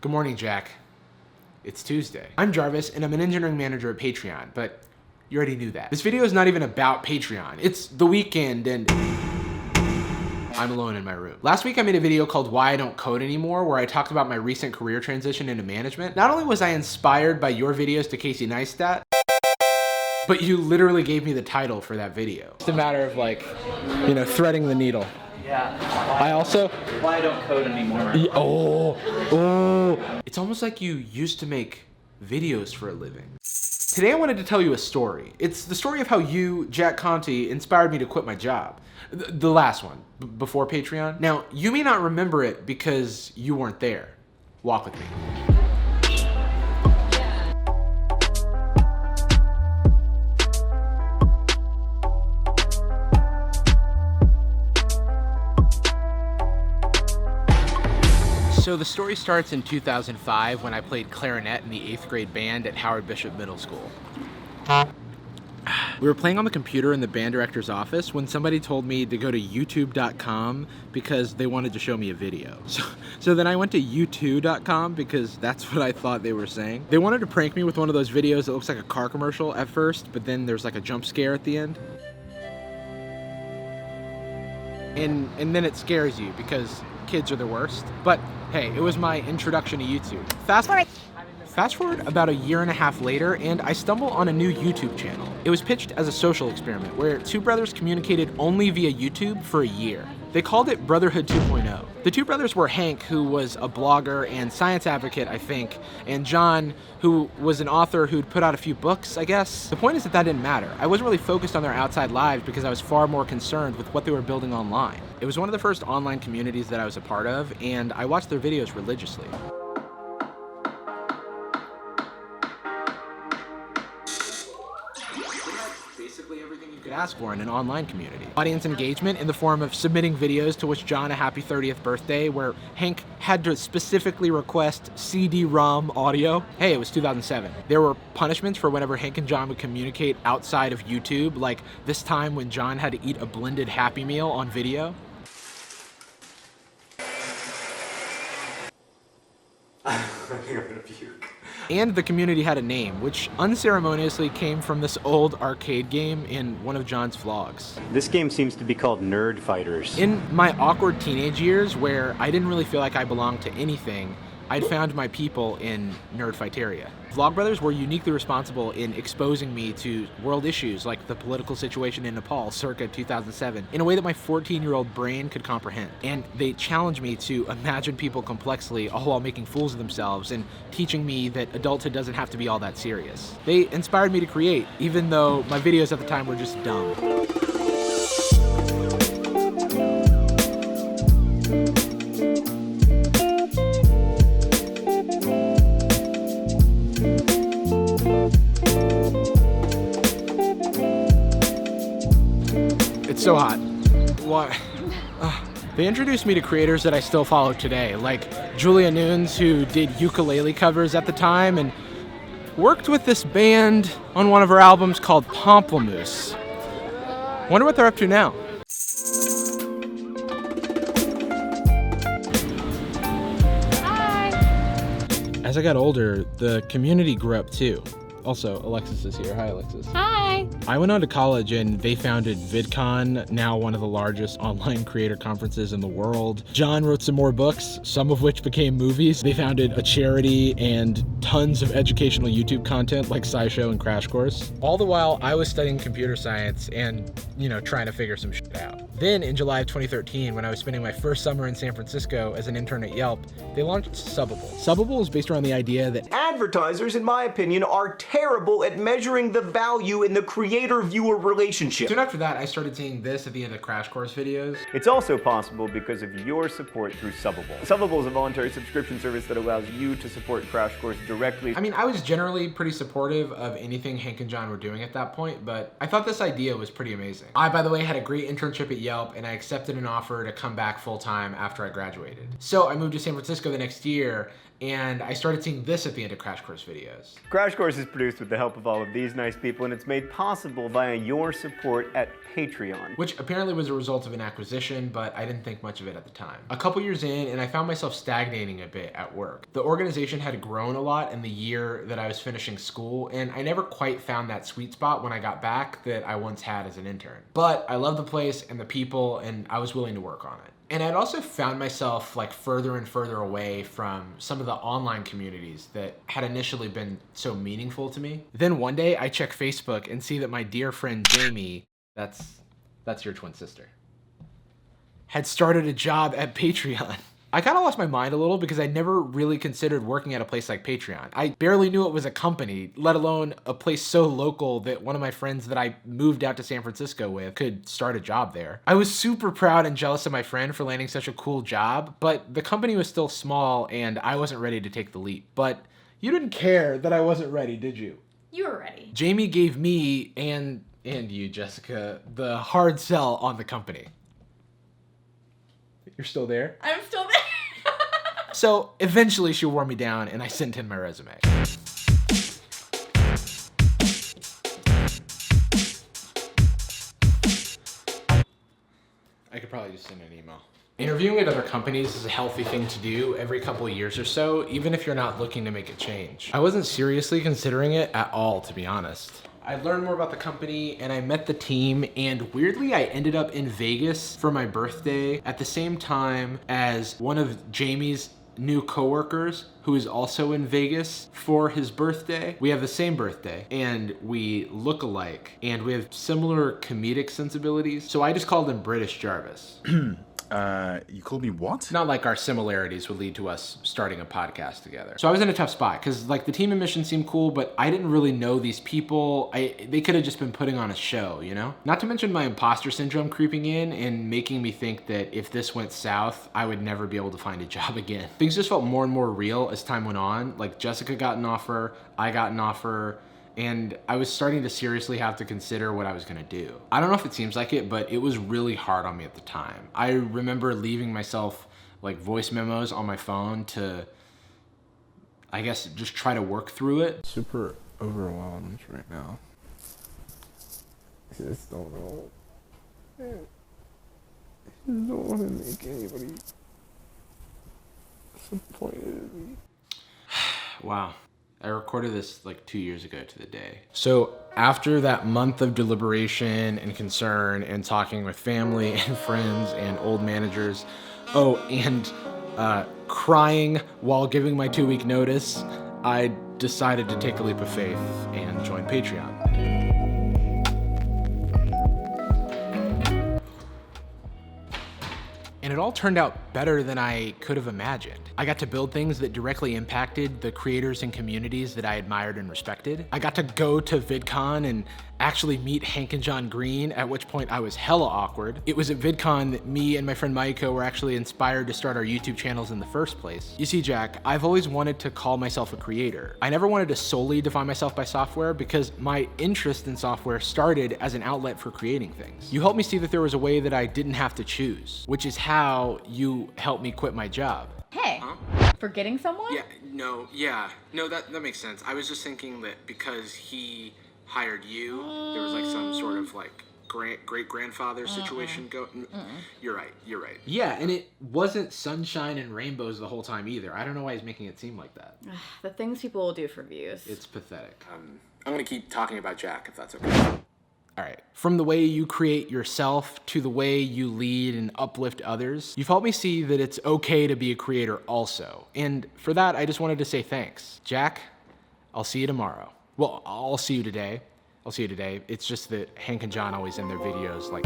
Good morning, Jack. It's Tuesday. I'm Jarvis, and I'm an engineering manager at Patreon, but you already knew that. This video is not even about Patreon. It's the weekend, and I'm alone in my room. Last week I made a video called Why I Don't Code Anymore, where I talked about my recent career transition into management. Not only was I inspired by your videos to Casey Neistat, but you literally gave me the title for that video. It's a matter of like, you know, threading the needle. Yeah. Why I don't code anymore. It's almost like you used to make videos for a living. Today I wanted to tell you a story. It's the story of how you, Jack Conte, inspired me to quit my job. The last one, before Patreon. Now, you may not remember it because you weren't there. Walk with me. So the story starts in 2005 when I played clarinet in the 8th grade band at Howard Bishop Middle School. We were playing on the computer in the band director's office when somebody told me to go to youtube.com because they wanted to show me a video. So then I went to u2.com because that's what I thought they were saying. They wanted to prank me with one of those videos that looks like a car commercial at first, but then there's like a jump scare at the end. And then it scares you because kids are the worst. But hey, it was my introduction to YouTube. Fast forward about a year and a half later, and I stumble on a new YouTube channel. It was pitched as a social experiment where two brothers communicated only via YouTube for a year. They called it Brotherhood 2.0. The two brothers were Hank, who was a blogger and science advocate, I think, and John, who was an author who'd put out a few books, I guess. The point is that didn't matter. I wasn't really focused on their outside lives because I was far more concerned with what they were building online. It was one of the first online communities that I was a part of, and I watched their videos religiously. Basically everything you could ask for in an online community. Audience engagement in the form of submitting videos to wish John a happy 30th birthday, where Hank had to specifically request CD-ROM audio. Hey, it was 2007. There were punishments for whenever Hank and John would communicate outside of YouTube, like this time when John had to eat a blended Happy Meal on video. I think I'm gonna puke. And the community had a name, which unceremoniously came from this old arcade game in one of John's vlogs. This game seems to be called Nerd Fighters. In my awkward teenage years, where I didn't really feel like I belonged to anything, I'd found my people in Nerdfighteria. Vlogbrothers were uniquely responsible in exposing me to world issues like the political situation in Nepal circa 2007 in a way that my 14-year-old brain could comprehend. And they challenged me to imagine people complexly, all while making fools of themselves and teaching me that adulthood doesn't have to be all that serious. They inspired me to create, even though my videos at the time were just dumb. It's so hot. What? They introduced me to creators that I still follow today, like Julia Nunes, who did ukulele covers at the time and worked with this band on one of her albums called Pomplamoose. Wonder what they're up to now. Hi. As I got older, the community grew up too. Also, Alexis is here. Hi, Alexis. Hi. I went on to college and they founded VidCon, now one of the largest online creator conferences in the world. John wrote some more books, some of which became movies. They founded a charity and tons of educational YouTube content like SciShow and Crash Course. All the while, I was studying computer science and, trying to figure some shit out. Then in July of 2013, when I was spending my first summer in San Francisco as an intern at Yelp, they launched Subbable. Subbable is based around the idea that advertisers, in my opinion, are terrible at measuring the value in the creator-viewer relationship. Soon after that, I started seeing this at the end of Crash Course videos. It's also possible because of your support through Subbable. Subbable is a voluntary subscription service that allows you to support Crash Course directly. I mean, I was generally pretty supportive of anything Hank and John were doing at that point, but I thought this idea was pretty amazing. I, by the way, had a great internship at Yelp, and I accepted an offer to come back full-time after I graduated. So I moved to San Francisco the next year, and I started seeing this at the end of Crash Course videos. Crash Course is produced with the help of all of these nice people, and it's made possible via your support at Patreon. Which apparently was a result of an acquisition, but I didn't think much of it at the time. A couple years in, and I found myself stagnating a bit at work. The organization had grown a lot in the year that I was finishing school, and I never quite found that sweet spot when I got back that I once had as an intern. But I loved the place and the people, and I was willing to work on it. And I'd also found myself like further and further away from some of the online communities that had initially been so meaningful to me. Then one day I check Facebook and see that my dear friend Jamie, that's your twin sister, had started a job at Patreon. I kind of lost my mind a little because I never really considered working at a place like Patreon. I barely knew it was a company, let alone a place so local that one of my friends that I moved out to San Francisco with could start a job there. I was super proud and jealous of my friend for landing such a cool job, but the company was still small and I wasn't ready to take the leap. But you didn't care that I wasn't ready, did you? You were ready. Jamie gave me and you, Jessica, the hard sell on the company. You're still there? I'm still there. So eventually she wore me down and I sent in my resume. I could probably just send an email. Interviewing at other companies is a healthy thing to do every couple of years or so, even if you're not looking to make a change. I wasn't seriously considering it at all, to be honest. I learned more about the company and I met the team, and weirdly I ended up in Vegas for my birthday at the same time as one of Jamie's new coworkers who is also in Vegas for his birthday. We have the same birthday and we look alike and we have similar comedic sensibilities. So I just called him British Jarvis. You called me what? Not like our similarities would lead to us starting a podcast together. So I was in a tough spot because like the team and mission seemed cool, but I didn't really know these people. They could have just been putting on a show, you know? Not to mention my imposter syndrome creeping in and making me think that if this went south, I would never be able to find a job again. Things just felt more and more real as time went on. Like Jessica got an offer, I got an offer, and I was starting to seriously have to consider what I was gonna do. I don't know if it seems like it, but it was really hard on me at the time. I remember leaving myself like voice memos on my phone to, I guess, just try to work through it. Super overwhelmed right now. I just don't know. I just don't want to make anybody disappointed in me. Wow. I recorded this like 2 years ago to the day. So after that month of deliberation and concern and talking with family and friends and old managers, and crying while giving my 2-week notice, I decided to take a leap of faith and join Patreon. And it all turned out better than I could have imagined. I got to build things that directly impacted the creators and communities that I admired and respected. I got to go to VidCon and actually meet Hank and John Green, at which point I was hella awkward. It was at VidCon that me and my friend Maiko were actually inspired to start our YouTube channels in the first place. You see, Jack, I've always wanted to call myself a creator. I never wanted to solely define myself by software because my interest in software started as an outlet for creating things. You helped me see that there was a way that I didn't have to choose, which is how you helped me quit my job. Hey, forgetting someone? No, that makes sense. I was just thinking that because he hired you, there was like some sort of like great-grandfather situation going. You're right. Yeah, and it wasn't sunshine and rainbows the whole time either. I don't know why he's making it seem like that. The things people will do for views. It's pathetic. I'm gonna keep talking about Jack, if that's okay. All right, from the way you create yourself to the way you lead and uplift others, you've helped me see that it's okay to be a creator also. And for that, I just wanted to say thanks. Jack, I'll see you tomorrow. Well, I'll see you today. It's just that Hank and John always end their videos like...